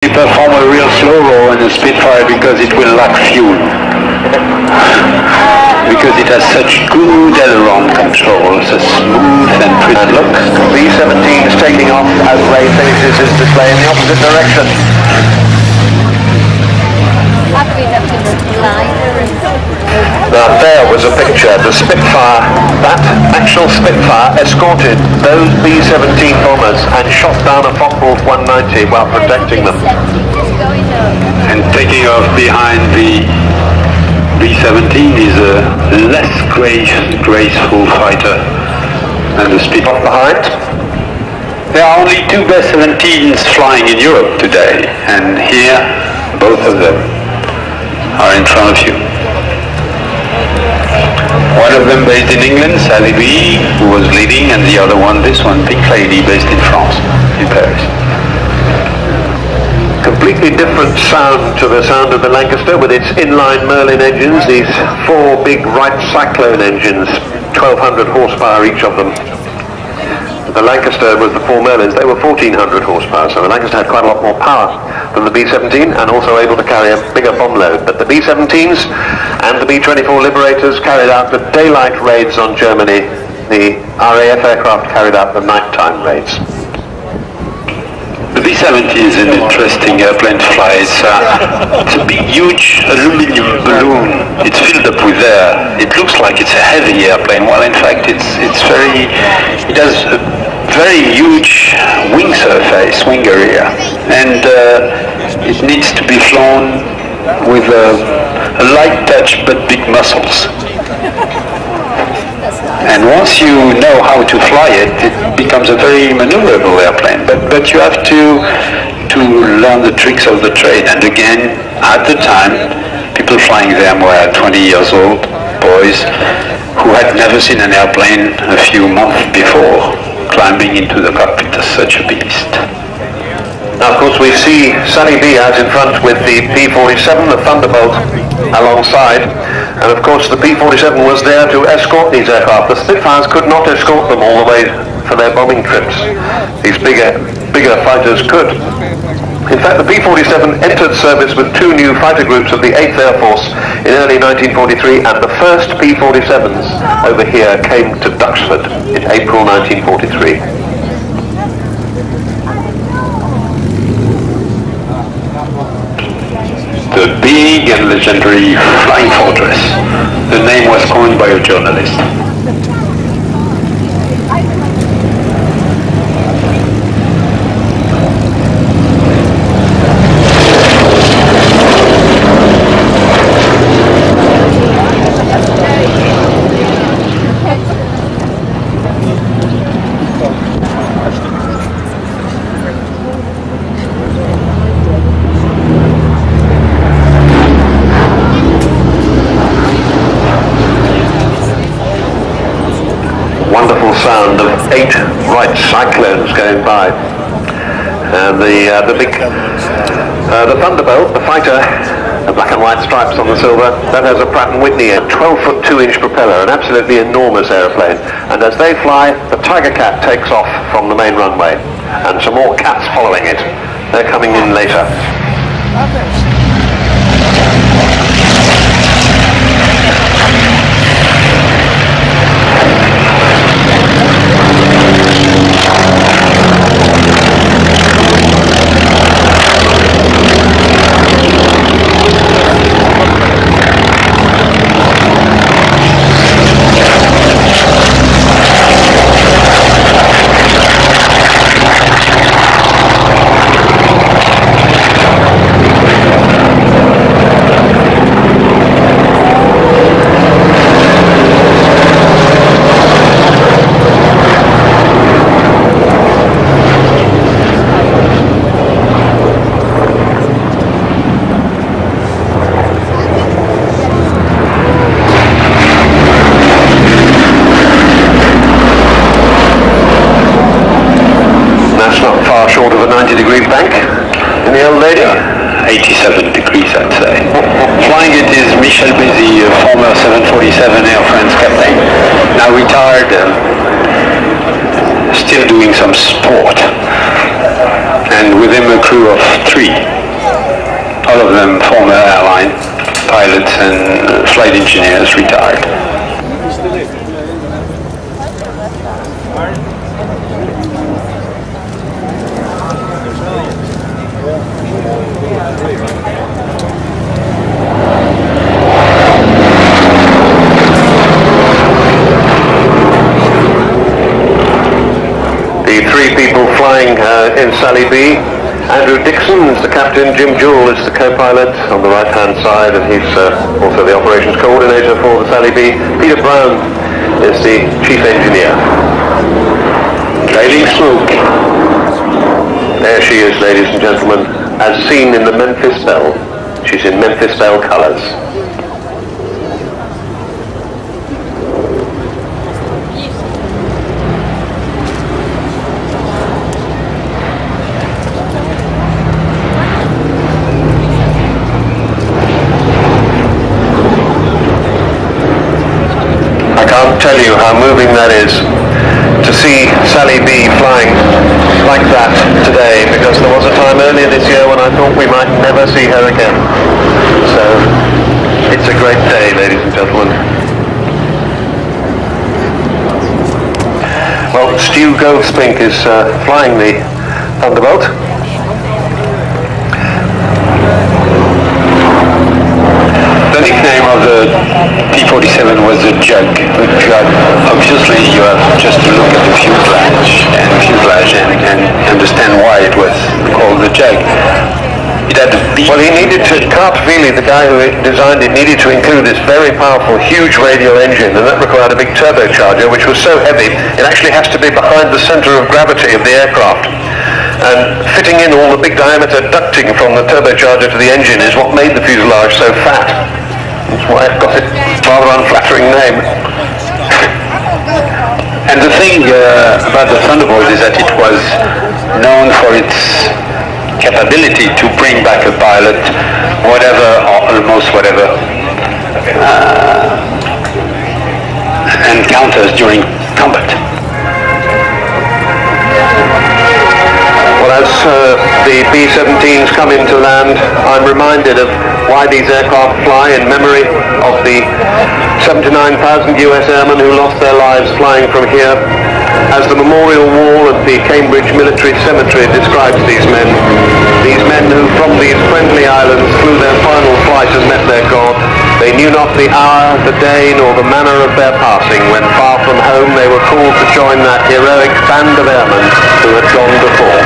Perform a real slow roll in a Spitfire because it will lack fuel. Because it has such good aileron control, so smooth and pretty. And look, B-17's taking off as Ray finishes his display in the opposite direction. Now there was a picture. The Spitfire, that actual Spitfire escorted those B-17 bombers and shot down a Focke-Wulf 190 while protecting them. And taking off behind the B-17 is a less graceful fighter than the Spitfire. Off behind. There are only two B-17s flying in Europe today, and here both of them are in front of you. One of them based in England, Sally B, who was leading, and the other one, this one, Pink Lady, based in France, in Paris. Completely different sound to the sound of the Lancaster with its inline Merlin engines, these four big Wright Cyclone engines, 1200 horsepower each of them. The Lancaster was the four Merlins, they were 1400 horsepower, so the Lancaster had quite a lot more power than the B-17 and also able to carry a bigger bomb load. But the B-17s and the B-24 Liberators carried out the daylight raids on Germany. The RAF aircraft carried out the nighttime raids. The B-17 is an interesting airplane to fly. It's a big, huge aluminum balloon. It's filled up with air. It looks like it's a heavy airplane. Well, in fact, it has a very huge wing surface, wing area, and it needs to be flown with a light touch but big muscles. And once you know how to fly it, it becomes a very maneuverable airplane. But you have to learn the tricks of the trade. And again, at the time, people flying them were 20 years old, boys, who had never seen an airplane a few months before, climbing into the cockpit as such a beast. Now, of course, we see Sally B out in front with the P-47, the Thunderbolt, alongside. And of course, the P-47 was there to escort these aircraft. The Spitfires could not escort them all the way for their bombing trips. These bigger fighters could. In fact, the P-47 entered service with two new fighter groups of the 8th Air Force in early 1943, and the first P-47s over here came to Duxford in April 1943. The big and legendary Flying Fortress. The name was coined by a journalist. Wonderful sound of 8 Wright Cyclones going by, and the Thunderbolt, the fighter, the black and white stripes on the silver, that has a Pratt & Whitney, a 12-foot 2-inch propeller, an absolutely enormous aeroplane. And as they fly, the Tiger Cat takes off from the main runway, and some more cats following it. They're coming in later. Short of a 90-degree bank in the old lady. 87 degrees, I'd say. Flying it is Michel Bézy, a former 747 Air France captain, now retired, still doing some sport. and with him a crew of 3. All of them former airline pilots and flight engineers retired. The 3 people flying in Sally B. Andrew Dixon is the captain, Jim Jewell is the co-pilot on the right-hand side, and he's also the operations coordinator for the Sally B. Peter Brown is the chief engineer. Trailing smoke. There she is, ladies and gentlemen, as seen in the Memphis Belle. She's in Memphis Belle colours. I can't tell you how moving that is to see Sally B flying like that today, because there was a time earlier this year when I thought we might never see her again. So it's a great day, ladies and gentlemen. Well, Stu Goldspink is flying the Thunderbolt. The nickname of the P-47 was the Jug. Obviously, you have just to look at the fuselage and understand why it was called the Jug. It had a beak. Well, he needed to, Cart Feely, the guy who designed it, needed to include this very powerful, huge radial engine, and that required a big turbocharger, which was so heavy, it actually has to be behind the center of gravity of the aircraft. And fitting in all the big diameter ducting from the turbocharger to the engine is what made the fuselage so fat. That's why it got its rather unflattering name. And the thing about the Thunderbolt is that it was known for its capability to bring back a pilot, whatever or almost whatever, encounters during combat. Well, as the B-17's come into land, I'm reminded of why these aircraft fly in memory of the 79,000 US airmen who lost their lives flying from here. As the memorial wall at the Cambridge Military Cemetery describes these men who from these friendly islands flew their final flight and met their God. They knew not the hour, the day, nor the manner of their passing, when far from home they were called to join that heroic band of airmen who had gone before.